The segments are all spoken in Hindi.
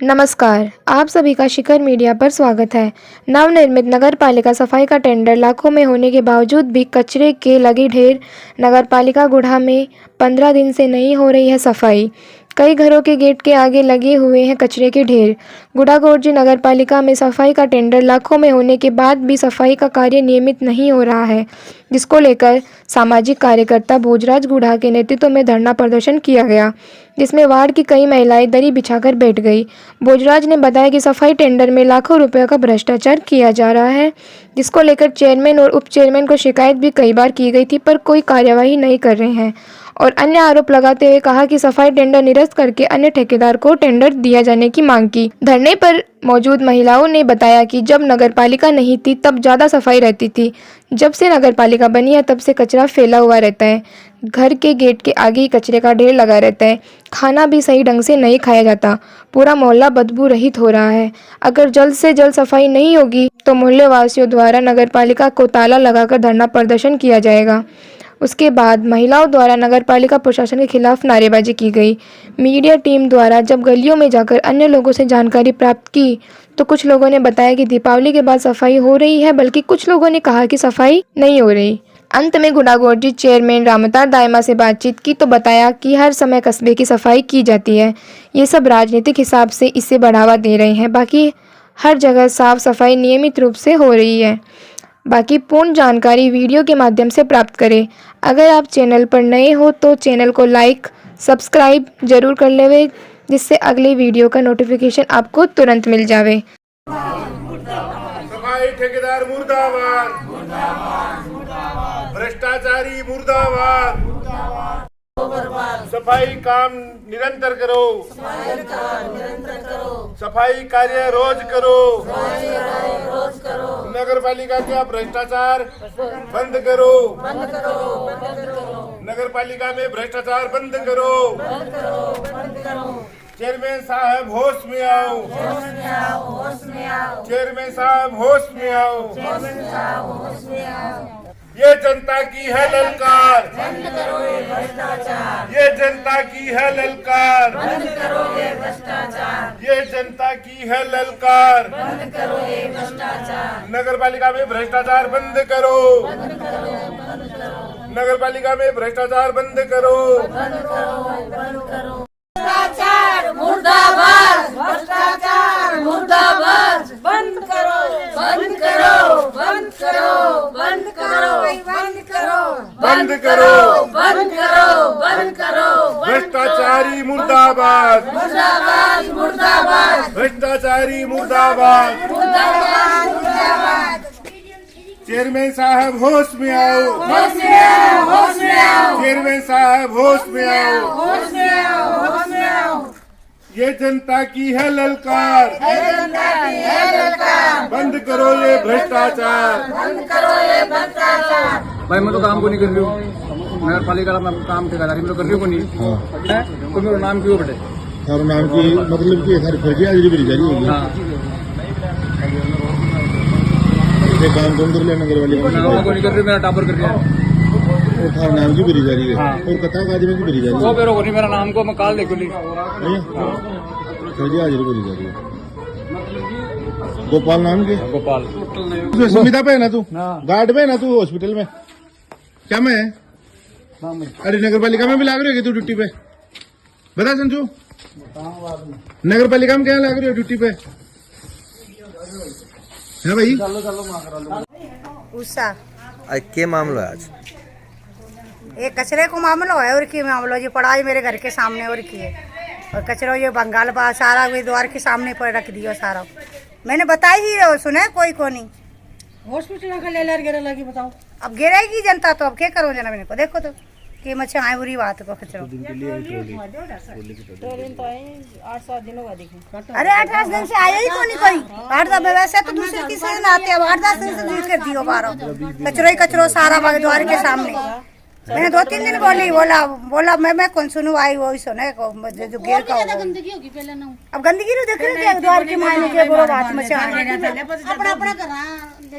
नमस्कार, आप सभी का शिखर मीडिया पर स्वागत है। नवनिर्मित नगर पालिका सफाई का टेंडर लाखों में होने के बावजूद भी कचरे के लगे ढेर। नगर पालिका गुढ़ा में 15 दिन से नहीं हो रही है सफाई। कई घरों के गेट के आगे लगे हुए हैं कचरे के ढेर। गुढ़ा-गोरजी नगर पालिका में सफाई का टेंडर लाखों में होने के बाद भी सफाई का कार्य नियमित नहीं हो रहा है, जिसको लेकर सामाजिक कार्यकर्ता भोजराज गुढ़ा के नेतृत्व में धरना प्रदर्शन किया गया, जिसमें वार्ड की कई महिलाएं दरी बिछाकर बैठ गई। भोजराज ने बताया कि सफाई टेंडर में लाखों रुपयों का भ्रष्टाचार किया जा रहा है, जिसको लेकर चेयरमैन और उप चेयरमैन को शिकायत भी कई बार की गई थी, पर कोई कार्यवाही नहीं कर रहे हैं और अन्य आरोप लगाते हुए कहा कि सफाई टेंडर निरस्त करके अन्य ठेकेदार को टेंडर दिया जाने की मांग की। धरने पर मौजूद महिलाओं ने बताया कि जब नगर पालिका नहीं थी तब ज़्यादा सफाई रहती थी, जब से नगर पालिका बनी है तब से कचरा फैला हुआ रहता है। घर के गेट के आगे ही कचरे का ढेर लगा रहता है। खाना भी सही ढंग से नहीं खाया जाता। पूरा मोहल्ला बदबू रहित हो रहा है। अगर जल्द से जल्द सफाई नहीं होगी तो मोहल्ले वासियों द्वारा नगर पालिका को ताला लगाकर धरना प्रदर्शन किया जाएगा। उसके बाद महिलाओं द्वारा नगर पालिका प्रशासन के खिलाफ नारेबाजी की गई। मीडिया टीम द्वारा जब गलियों में जाकर अन्य लोगों से जानकारी प्राप्त की तो कुछ लोगों ने बताया कि दीपावली के बाद सफाई हो रही है, बल्कि कुछ लोगों ने कहा कि सफाई नहीं हो रही। अंत में गुढ़ा-गोरजी चेयरमैन रामतार दायमा से बातचीत की तो बताया कि हर समय कस्बे की सफाई की जाती है। ये सब राजनीतिक हिसाब से इसे बढ़ावा दे रहे हैं, बाकी हर जगह साफ सफाई नियमित रूप से हो रही है। बाकी पूर्ण जानकारी वीडियो के माध्यम से प्राप्त करें। अगर आप चैनल पर नए हो तो चैनल को लाइक सब्सक्राइब जरूर कर लेवे, जिससे अगले वीडियो का नोटिफिकेशन आपको तुरंत मिल जावे। सफाई ठेकेदार मुर्दाबाद, भ्रष्टाचारी मुर्दाबाद, सफाई काम निरंतर करो, सफाई कार्य रोज करो, नगर पालिका का भ्रष्टाचार बंद करो, नगर पालिका में भ्रष्टाचार बंद करो, चेयरमैन साहब होश में आओ, चेयरमैन साहब होश में आओ, ये जनता की है ललकार, बंद करो ये भ्रष्टाचार, ये जनता की है ललकार, बंद करो ये भ्रष्टाचार, ये जनता की है ललकार, बंद करो ये भ्रष्टाचार, नगर पालिका में भ्रष्टाचार बंद करो, नगर पालिका में भ्रष्टाचार बंद करो, भ्रष्टाचार मुर्दाबाद, भ्रष्टाचार मुर्दाबाद, बंद करो, बंद करो, बंद करो, बंद करो, बंद करो, बंद करो, बंद करो, बंद करो, भ्रष्टाचारी मुर्दाबाद, मुर्दाबाद, मुर्दाबाद, भ्रष्टाचारी मुर्दाबाद, मुर्दाबाद, मुर्दाबाद, चेयरमैन साहब होश में आओ, होश में आओ, होश में आओ, चेयरमैन साहब होश में आओ, होश में आओ, होश में आओ, ये जनता की है ललकार, जनता की है ललकार, बंद करो ये भ्रष्टाचार, बंद करो ये भ्रष्टाचार। भाई मैं तो काम को नहीं कर रही हूँ, नगर पालिका का काम ठेकेदारी में तो कर रही हूँ नहीं है, तो मेरा नाम क्यों बेटे? सर नाम की मतलब कि सर फर्जी हाजिरी मेरी जारी होगी। हाँ ये काम कौन कर लिया नगर वाले मैं काम को नहीं कर रही, मेरा टापर कर रहा है और थार नाम की मेरी जारी है हाँ। और कथा काज में की मेरी जारी वो है बेरो को नहीं, मेरा नाम को मैं काल देखो नहीं फर्जी हाजिरी मेरी जारी है। गोपाल नाम के गोपाल तू सुविधा पे है ना, तू गार्ड पे है ना, तू हॉस्पिटल में क्या में है? अरे नगर पालिका में भी लाग रही है तू ड्यूटी पे? बता संजू, नगर पालिका में क्या लाग रही हो ड्यूटी पे? है भाई उषा आज के मामला है? आज ये कचरे को मामला है और की मामला जी पड़ा है मेरे घर के सामने और की है, और कचरा ये बंगाल बा सारा वे द्वार के सामने पर रख दिया सारा। मैंने बताई ही सुने कोई को नहीं, हॉस्पिटल का ले गिरा लगी बताओ। अब गिरेगी जनता तो अब क्या करो जना मैंने को देखो तो कि मच्छे आए बुरी बात को कचरा। अरे 8-10 दिन से आया ही को नहीं कोई, 8-10 वैसे तो दूसरे किसी दिन आते, अब 8-10 दिन से दूर कर दियो बारो कचरो ही कचरो सारा द्वार के सामने। मैंने 2-3 दिन बोला मैं कौन सुनू आई वो सुने जो गेर का गंदगी होगी पहले ना, अब गंदगी रो देख रहे द्वार के मायने के बुरो बात में से अपना अपना करा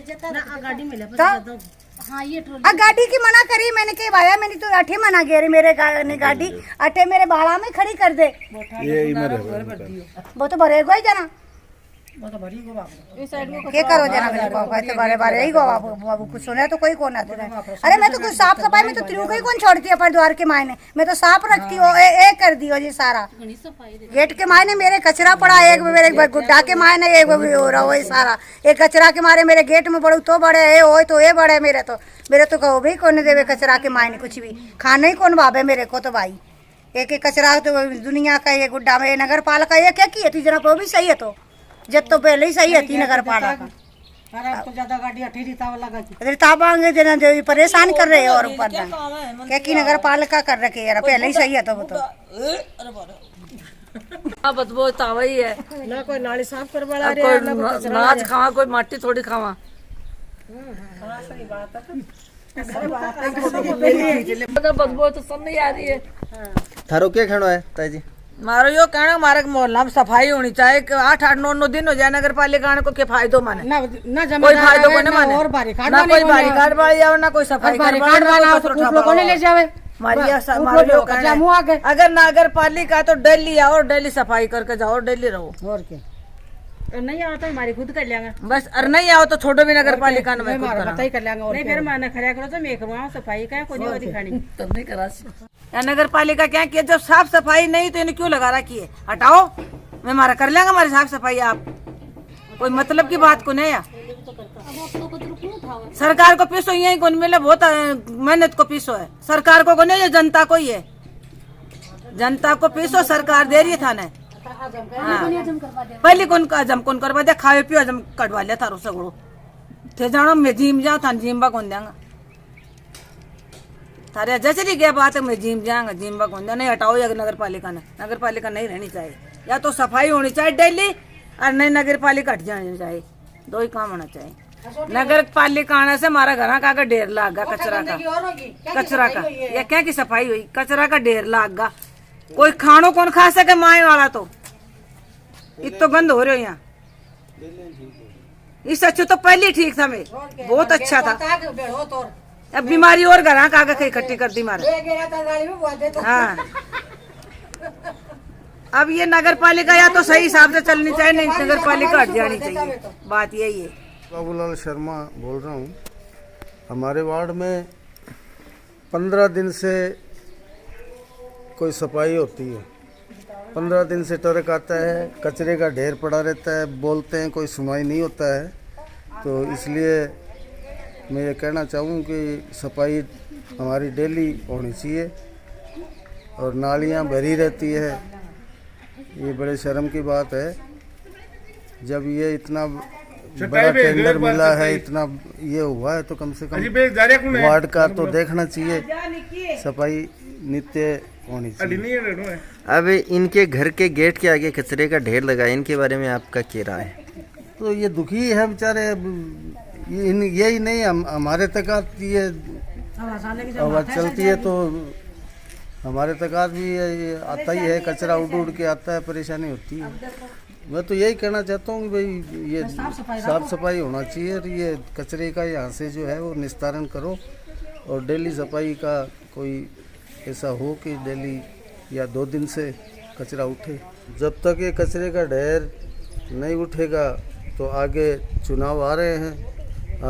जता गाड़ी में ले हाँ ये ट्रोली आ गाड़ी की मना करी मैंने के भाया मैंने तो अठे मना गेरी मेरे ने गाड़ी अठे मेरे बाड़ा में खड़ी कर दे वो तो भरेगा ही जना इस साइड को के करो जना मेरे बाबा तो बारे बारे ही गो बाबू कुछ सुने तो कोई कौन आता है। अरे मैं तो कुछ साफ सफाई में तो तिरु को ही कौन छोड़ती है पर द्वार के मायने मैं तो साफ रखती हूँ ए कर दियो जी सारा घनी सफाई दे गेट के मायने मेरे कचरा पड़ा एक मेरे गुड्डा के मायने एक हो रहा वही सारा एक कचरा के मारे मेरे गेट में बड़ू तो बड़े है हो तो ये बड़े मेरे तो कहो भाई कौन देवे कचरा के मायने कुछ भी खाना ही कौन भावे मेरे को तो भाई एक एक कचरा तो दुनिया का ये गुड्डा में नगर पालिका ये क्या की है थी जना वो भी सही है तो जब तो पहले ही सही है थी नगर पालिका अरे अब तो ज्यादा गाड़ी अठी रीता लगा की इधर ताबांगे जना जो परेशान कर रहे हैं और ऊपर क्या की नगर पालिका कर रखे यार पहले ही सही है तो वो तो बदबू तो वही है ना कोई नाली साफ करवा अब कोई नाच खावा कोई माटी थोड़ी खावा बदबू तो सब नहीं आ रही है। थारो क्या खड़ो है ताई जी? मारो यो कहना हमारे मोहल्ला में सफाई होनी चाहिए कि 8-8-9 दिन हो जाए नगर पालिका को के फायदो माने ना कोई फायदो को नहीं माने और बारी काट ना कोई बारी काट वाली आओ ना कोई सफाई काट वाला तो लोग को ले जावे अगर नगर पालिका तो डेली आओ और डेली सफाई करके जाओ डेली रहो और क्या नहीं आओ तो हमारी खुद कर लेंगे बस अरे नहीं आओ तो छोड़ो भी नगर पालिका में खुद करा। पता ही कर लेंगे नहीं फिर माना खड़ा करो तो मैं करवाऊं सफाई का कोई नहीं दिखानी तब नहीं करा या नगर पालिका क्या किया जब साफ सफाई नहीं तो इन्हें क्यों लगा रखी है हटाओ मैं हमारा कर लेंगे हमारी साफ सफाई आप कोई मतलब की बात को नहीं है। सरकार को पीसो यही कौन मिले बहुत मेहनत को पीसो है सरकार को नहीं जनता को ही है जनता को पीसो सरकार दे रही था ना पहले कौन का हजम कौन करवा दे खाए पियो हजम कटवा लिया थारो सगड़ो थे जानो मैं जिम जाऊँ था जिम बा कौन देंगा थारे जैसे गया बात है मैं जिम जाऊंगा जिम बा कौन नहीं हटाओ या नगर पालिका ने नगर पालिका नहीं रहनी चाहिए या तो सफाई होनी चाहिए डेली और नहीं नगर पालिका हट जानी चाहिए दो ही काम होना चाहिए। नगर पालिका आने से हमारा घर का ढेर लाग गया कचरा का या क्या की सफाई हुई कचरा का ढेर लाग गया कोई खानो कौन खा सके माए वाला तो इत तो गंद हो रहे हो यहाँ इस अच्छे तो पहले ही ठीक था मैं बहुत अच्छा था अब बीमारी और घर का इकट्ठी कर दी मारे हाँ अब ये नगर पालिका या तो सही हिसाब से चलनी चाहिए नहीं नगर पालिका हट जानी चाहिए बात यही है। बाबूलाल शर्मा बोल रहा हूँ। हमारे वार्ड में 15 दिन से कोई सफाई होती है 15 दिन से ट्रक आता है कचरे का ढेर पड़ा रहता है बोलते हैं कोई सुनवाई नहीं होता है तो इसलिए मैं ये कहना चाहूँ कि सफाई हमारी डेली होनी चाहिए और नालियाँ भरी रहती है ये बड़े शर्म की बात है जब ये इतना बड़ा टेंडर मिला है इतना ये हुआ है तो कम से कम वार्ड का तो देखना चाहिए सफाई नित्य होनी चाहिए। अब इनके घर के गेट के आगे कचरे का ढेर लगा है इनके बारे में आपका क्या राय है? तो ये दुखी है बेचारे यही नहीं हमारे तक ये आवाज चलती है तो हमारे तक भी ये आता ही है कचरा उड़ उड़ के आता है परेशानी होती है। मैं तो यही कहना चाहता हूँ कि भाई ये साफ सफाई होना चाहिए और ये कचरे का यहाँ से जो है वो निस्तारण करो और डेली सफाई का कोई ऐसा हो कि डेली या 2 दिन से कचरा उठे। जब तक ये कचरे का ढेर नहीं उठेगा तो आगे चुनाव आ रहे हैं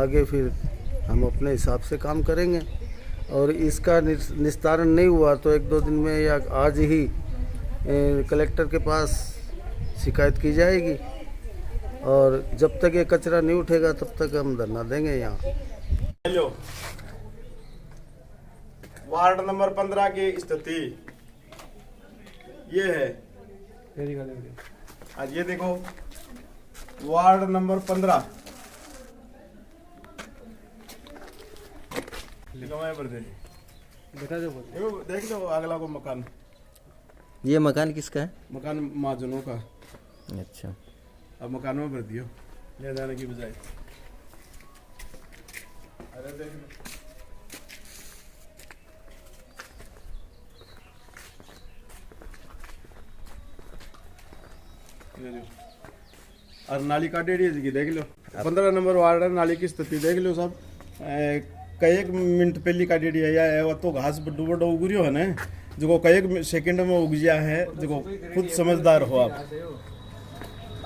आगे फिर हम अपने हिसाब से काम करेंगे और इसका निस्तारण नहीं हुआ तो 1-2 दिन में या आज ही कलेक्टर के पास शिकायत की जाएगी और जब तक ये कचरा नहीं उठेगा तब तक हम धरना देंगे यहाँ। हेलो वार्ड नंबर 15 की स्थिति ये है आज ये देखो वार्ड नंबर 15 देख लो अगला को मकान ये मकान किसका है? मकान महाजनों का। अच्छा अब मकान में भर दियो ले जाने की बजाय। अरे देख और नाली काटेड़ी है देख लो 15 नंबर वार्ड है नाली की स्थिति देख लो सब कई मिनट पहली का डेडी है वो तो घास बड्डू बड्डो उगरियो है ना जो कई सेकंड में उग गया है जो खुद समझदार हो आप।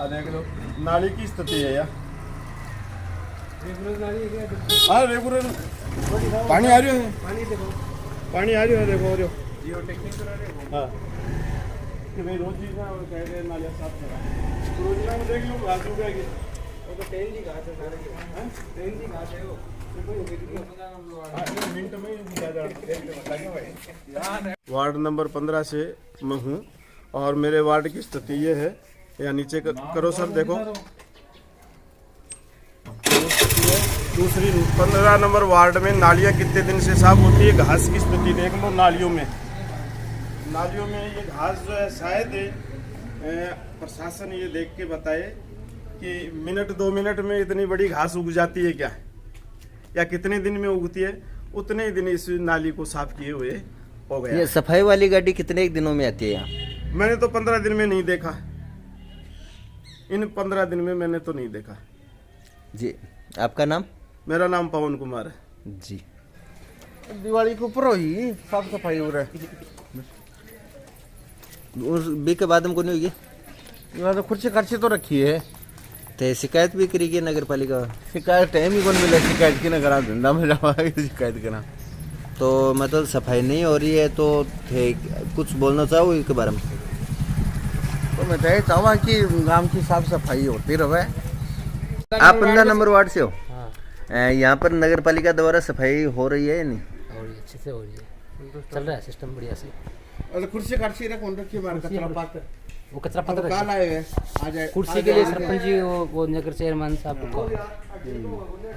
देख लो नाली की स्थिति है यार। हाँ रेगुलर पानी आ रही है, पानी आ रही है देखो और हाँ कि भाई रोज चीज ना कह रहे नालियाँ साफ करा रोज ना देख लो घास उग जाएगी वो तो ट्रेन की घास है सारे की ट्रेन की घास है वो मिनट में ही। वार्ड नंबर 15 से मैं हूँ और मेरे वार्ड की स्थिति ये है, या नीचे करो सर देखो। दूसरी 15 नंबर वार्ड में नालियाँ कितने दिन से साफ होती है, घास की स्थिति देख लो। नालियों में ये घास जो है शायद प्रशासन ये देख के बताए कि मिनट 2 मिनट में इतनी बड़ी घास उग जाती है क्या, या कितने दिन में उगती है, उतने ही दिन इस नाली को साफ किए हुए हो गया। ये सफाई वाली गाड़ी कितने दिनों में आती है यहाँ? मैंने तो 15 दिन में नहीं देखा, इन 15 दिन में मैंने तो नहीं देखा जी। आपका नाम? मेरा नाम पवन कुमार है जी। दिवाली के ऊपर ही साफ सफाई हो रहा है, उस बी के बाद में को नहीं होगी। यहाँ तो खुर्ची खर्ची तो रखी है, तो शिकायत भी करेगी नगर पालिका? शिकायत टाइम ही कौन मिला शिकायत की ना करा, धंधा में जावा शिकायत करा। तो मतलब सफाई नहीं हो रही है तो कुछ बोलना चाहो इसके बारे में? तो मैं तो ये चाहूँगा कि गांव की साफ सफाई होती रहे। आप 15 नंबर वार्ड से हो? यहाँ पर नगर पालिका द्वारा सफाई हो रही है या नहीं? हो रही है, अच्छे से हो रही है, चल रहा है सिस्टम बढ़िया से। और कुर्सी खर्ची रख कौन रखी बाहर कचरा पात्र, वो कचरा पत्र काल आए हुए आ जाए कुर्सी के लिए सरपंच जी वो नगर चेयरमैन साहब को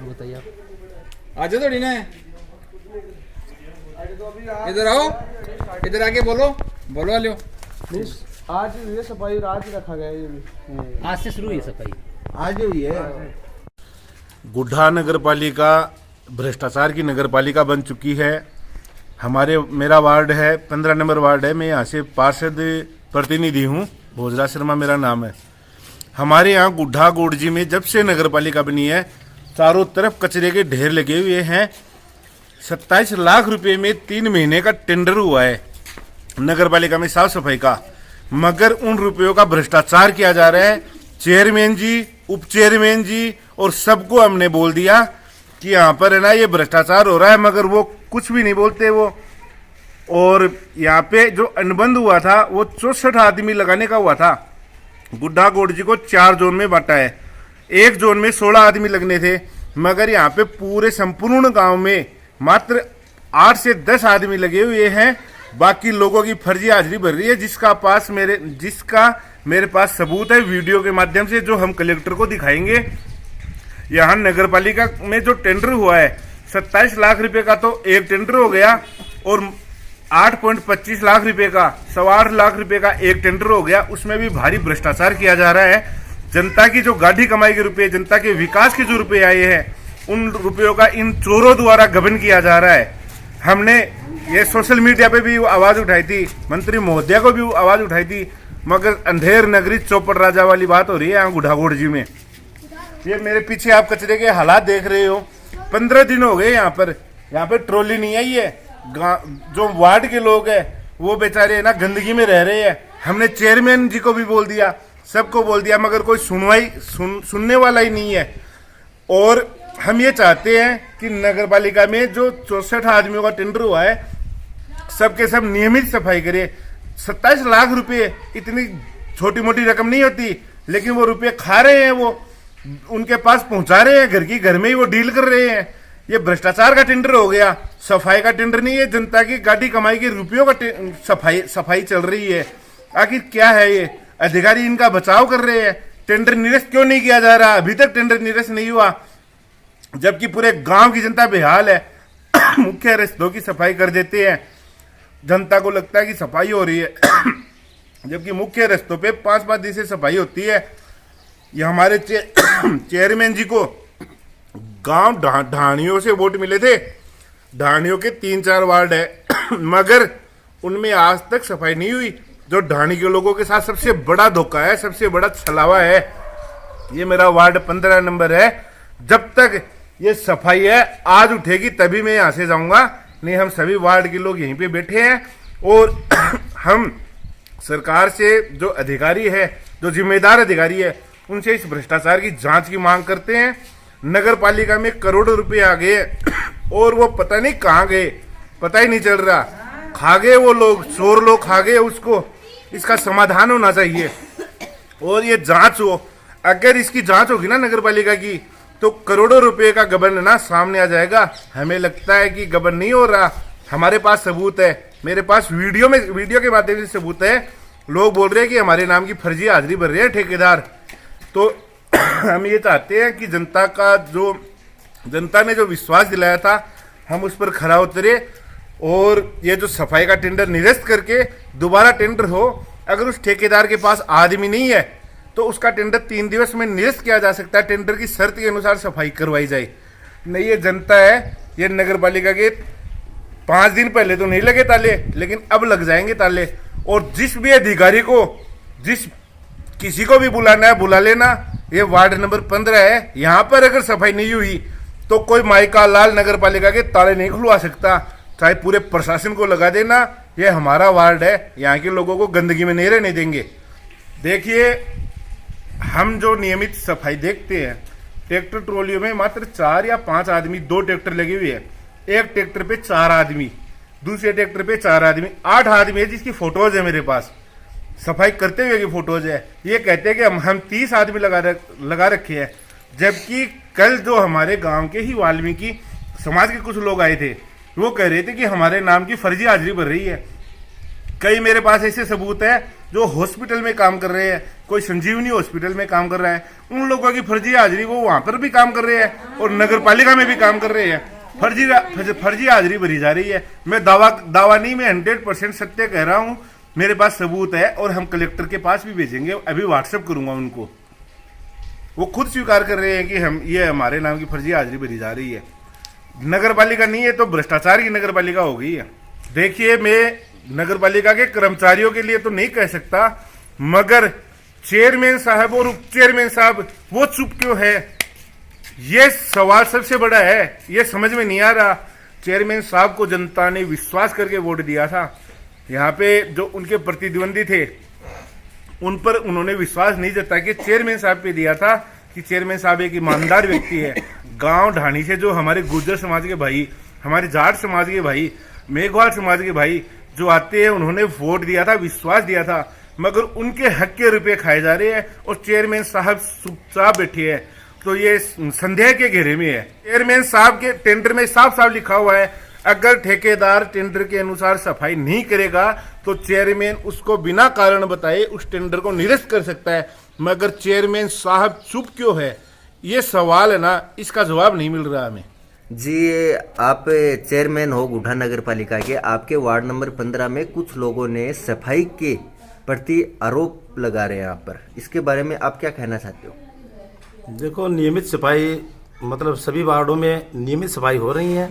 बताइए आप। आज थोड़ी ना इधर आओ, इधर आके बोलो लो। आज ये सफाई आज ही रखा गया, ये भी आज से शुरू हुई सफाई, आज हुई है। गुड्ढा नगर पालिका भ्रष्टाचार की नगर पालिका बन चुकी है। मेरा वार्ड है 15 नंबर वार्ड है, मैं यहाँ से पार्षद प्रतिनिधि हूँ, भोजराज शर्मा मेरा नाम है। हमारे यहाँ गुड्ढा गोडजी में जब से नगर पालिका बनी है चारों तरफ कचरे के ढेर लगे हुए हैं। 27 लाख रुपए में 3 महीने का टेंडर हुआ है नगर पालिका में साफ सफाई का, मगर उन रुपयों का भ्रष्टाचार किया जा रहा है। चेयरमैन जी, उप चेयरमैन जी और सबको हमने बोल दिया कि यहाँ पर है ना ये भ्रष्टाचार हो रहा है, मगर वो कुछ भी नहीं बोलते वो। और यहाँ पे जो अनुबंध हुआ था वो 64 आदमी लगाने का हुआ था। गुड्ढा गोडजी को 4 जोन में बांटा है, एक जोन में 16 आदमी लगने थे, मगर यहाँ पे पूरे संपूर्ण गांव में मात्र 8 से 10 आदमी लगे हुए हैं। बाकी लोगों की फर्जी हाजिरी भर रही है, जिसका मेरे पास सबूत है वीडियो के माध्यम से, जो हम कलेक्टर को दिखाएंगे। यहाँ नगर पालिका में जो टेंडर हुआ है 27 लाख रुपए का तो एक टेंडर हो गया, और 8.25 लाख रुपए का 8.25 लाख रुपए का एक टेंडर हो गया। उसमें भी भारी भ्रष्टाचार किया जा रहा है। जनता की जो गाढ़ी कमाई के रुपए, जनता के विकास के जो रुपए आए हैं, उन रुपयों का इन चोरों द्वारा गबन किया जा रहा है। हमने ये सोशल मीडिया पे भी आवाज उठाई थी, मंत्री महोदया को भी आवाज उठाई थी, मगर अंधेर नगरी चौपड़ राजा वाली बात हो रही है यहाँ गुड्ढा गोडजी में। ये मेरे पीछे आप कचरे के हालात देख रहे हो, 15 दिन हो गए यहाँ पे ट्रॉली नहीं आई है। जो वार्ड के लोग हैं वो बेचारे ना गंदगी में रह रहे हैं। हमने चेयरमैन जी को भी बोल दिया, सबको बोल दिया, मगर कोई सुनने वाला ही नहीं है। और हम ये चाहते हैं कि नगर पालिका में जो 64 आदमियों का टेंडर हुआ है सबके सब नियमित सफाई करे। 27 लाख रुपए इतनी छोटी मोटी रकम नहीं होती, लेकिन वो रुपए खा रहे हैं, वो उनके पास पहुंचा रहे हैं, घर की घर में ही वो डील कर रहे हैं। ये भ्रष्टाचार का टेंडर हो गया, सफाई का टेंडर नहीं है। जनता की गाड़ी कमाई के रुपयों का सफाई चल रही है। आखिर क्या है ये? अधिकारी इनका बचाव कर रहे हैं। टेंडर निरस्त क्यों नहीं किया जा रहा? अभी तक टेंडर निरस्त नहीं हुआ, जबकि पूरे गांव की जनता बेहाल है। मुख्य रास्तों की सफाई कर देते हैं, जनता को लगता है कि सफाई हो रही है, जबकि मुख्य रास्तों पे 5-5 दिन से सफाई होती है। ये हमारे चेयरमैन जी को गांव ढाणियों से वोट मिले थे। ढाणियों के 3-4 वार्ड है, मगर उनमें आज तक सफाई नहीं हुई। जो ढाणी के लोगों के साथ सबसे बड़ा धोखा है, सबसे बड़ा छलावा है, ये मेरा वार्ड 15 नंबर है। जब तक ये सफाई है, आज उठेगी तभी मैं यहाँ से जाऊंगा, नहीं हम सभी वार्ड के लोग यहीं पे बैठे हैं और हम सरकार से जो अधिकारी है, जो जिम्मेदार अधिकारी है, उनसे इस भ्रष्टाचार की जांच की मांग करते हैं। नगर पालिका में करोड़ों रुपए आ गए और वो पता नहीं कहाँ गए, पता ही नहीं चल रहा, खा गए वो लोग, चोर लोग खा गए उसको। इसका समाधान होना चाहिए और ये जांच हो। अगर इसकी जांच होगी ना नगर पालिका की, तो करोड़ों रुपए का गबन ना सामने आ जाएगा। हमें लगता है कि गबन नहीं हो रहा, हमारे पास सबूत है, मेरे पास वीडियो के माध्यम से सबूत है। लोग बोल रहे हैं कि हमारे नाम की फर्जी हाजिरी भर रहे हैं ठेकेदार। तो हम ये चाहते हैं कि जनता ने जो विश्वास दिलाया था, हम उस पर खरा उतरे और ये जो सफाई का टेंडर निरस्त करके दोबारा टेंडर हो। अगर उस ठेकेदार के पास आदमी नहीं है तो उसका टेंडर 3 दिवस में निरस्त किया जा सकता है, टेंडर की शर्त के अनुसार सफाई करवाई जाए। नहीं, ये जनता है, ये नगर पालिका के 5 दिन पहले तो नहीं लगे ताले, लेकिन अब लग जाएंगे ताले। और जिस भी अधिकारी को, किसी को भी बुलाना है बुला लेना। ये वार्ड नंबर 15 है, यहाँ पर अगर सफाई नहीं हुई तो कोई माइका लाल नगर पालिका के ताले नहीं खुलवा सकता, चाहे पूरे प्रशासन को लगा देना। ये हमारा वार्ड है, यहाँ के लोगों को गंदगी में नहीं रहने देंगे। देखिए, हम जो नियमित सफाई देखते हैं, ट्रैक्टर ट्रॉलियों में मात्र 4 या 5 आदमी, 2 ट्रैक्टर लगे हुए हैं, एक ट्रैक्टर पे 4 आदमी, दूसरे ट्रैक्टर पे 4 आदमी, 8 आदमी है जिसकी फोटोज है मेरे पास, सफाई करते हुए की फोटोज है। ये कहते हैं कि हम 30 आदमी लगा रखे हैं, जबकि कल जो हमारे गांव के ही वाल्मीकि समाज के कुछ लोग आए थे, वो कह रहे थे कि हमारे नाम की फर्जी हाजिरी भर रही है। कई मेरे पास ऐसे सबूत है जो हॉस्पिटल में काम कर रहे हैं, कोई संजीवनी हॉस्पिटल में काम कर रहा है, उन लोगों की फर्जी हाजिरी वो वहां पर भी काम कर रहे हैं और नगर पालिका में भी काम कर रहे हैं, फर्जी हाजिरी भरी जा रही है। मैं दावा नहीं, मैं 100% सत्य कह रहा हूं, मेरे पास सबूत है और हम कलेक्टर के पास भी भेजेंगे, अभी व्हाट्सएप करूंगा उनको। वो खुद स्वीकार कर रहे हैं कि ये हमारे नाम की फर्जी हाजिरी भरी जा रही है। नगर पालिका नहीं है तो भ्रष्टाचार की नगर पालिका हो गई है। देखिए, मैं नगर पालिका के कर्मचारियों के लिए तो नहीं कह सकता, मगर चेयरमैन साहब और उप चेयरमैन साहब वो चुप क्यों है, ये सवाल सबसे बड़ा है। ये समझ में नहीं आ रहा। चेयरमैन साहब को जनता ने विश्वास करके वोट दिया था, यहाँ पे जो उनके प्रतिद्वंदी थे उन पर उन्होंने विश्वास नहीं जताया कि चेयरमैन साहब पे दिया था कि चेयरमैन साहब एक ईमानदार व्यक्ति है। गांव ढाणी से जो हमारे गुर्जर समाज के भाई, हमारे जाट समाज के भाई, मेघवाल समाज के भाई जो आते हैं, उन्होंने वोट दिया था, विश्वास दिया था, मगर उनके हक के रुपए खाए जा रहे हैं और चेयरमैन साहब चुपचाप बैठे हैं। तो ये संदेह के घेरे में है। चेयरमैन साहब के टेंडर में साफ साफ लिखा हुआ है, अगर ठेकेदार टेंडर के अनुसार सफाई नहीं करेगा तो चेयरमैन उसको बिना कारण बताए उस टेंडर को निरस्त कर सकता है। मगर चेयरमैन साहब चुप क्यों है, ये सवाल है ना, इसका जवाब नहीं मिल रहा हमें। जी, आप चेयरमैन हो गुढ़ा नगर पालिका के, आपके वार्ड नंबर 15 में कुछ लोगों ने सफाई के प्रति आरोप लगा रहे हैं आप पर, इसके बारे में आप क्या कहना चाहते हो? देखो, नियमित सफाई मतलब सभी वार्डों में नियमित सफाई हो रही है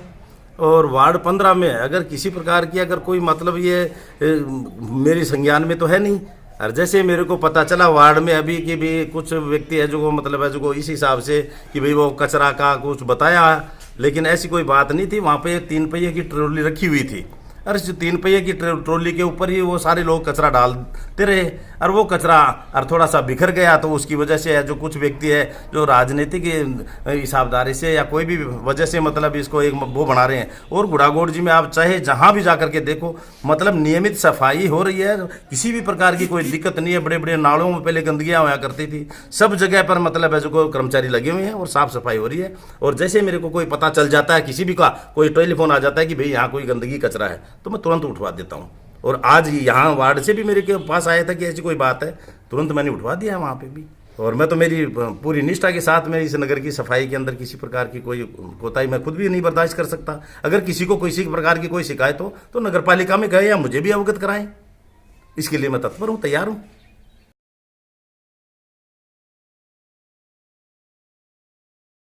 और वार्ड 15 में अगर किसी प्रकार की अगर कोई मतलब ये मेरी संज्ञान में तो है नहीं। और जैसे मेरे को पता चला वार्ड में अभी कि भी कुछ व्यक्ति है जो मतलब है जो इस हिसाब से कि भाई वो कचरा का कुछ बताया, लेकिन ऐसी कोई बात नहीं थी। वहाँ पे 3 पहिए की ट्रॉली रखी हुई थी और इस 3 पहिए की ट्रॉली के ऊपर ही वो सारे लोग कचरा डालते रहे और वो कचरा और थोड़ा सा बिखर गया। तो उसकी वजह से जो कुछ व्यक्ति है जो राजनीतिक हिसाबदारी से या कोई भी वजह से मतलब इसको एक वो बना रहे हैं। और गुड़ागोड़ जी में आप चाहे जहाँ भी जा करके देखो, मतलब नियमित सफाई हो रही है, किसी भी प्रकार की कोई दिक्कत नहीं है। बड़े बड़े नालों में पहले गंदगियाँ हुआ करती थी, सब जगह पर मतलब है जो कर्मचारी लगे हुए हैं और साफ सफाई हो रही है। और जैसे मेरे को कोई पता चल जाता है, किसी भी का कोई टेलीफोन आ जाता है कि भाई यहाँ कोई गंदगी कचरा है, तो मैं तुरंत उठवा देता हूँ। और आज यहाँ वार्ड से भी मेरे के पास आया था कि ऐसी कोई बात है, तुरंत मैंने उठवा दिया है वहाँ पे भी। और मैं तो मेरी पूरी निष्ठा के साथ मैं इस नगर की सफाई के अंदर किसी प्रकार की कोई कोताही मैं खुद भी नहीं बर्दाश्त कर सकता। अगर किसी को किसी प्रकार की कोई शिकायत हो तो नगर पालिका में गए या मुझे भी अवगत कराएं, इसके लिए मैं तत्पर हूँ, तैयार हूँ।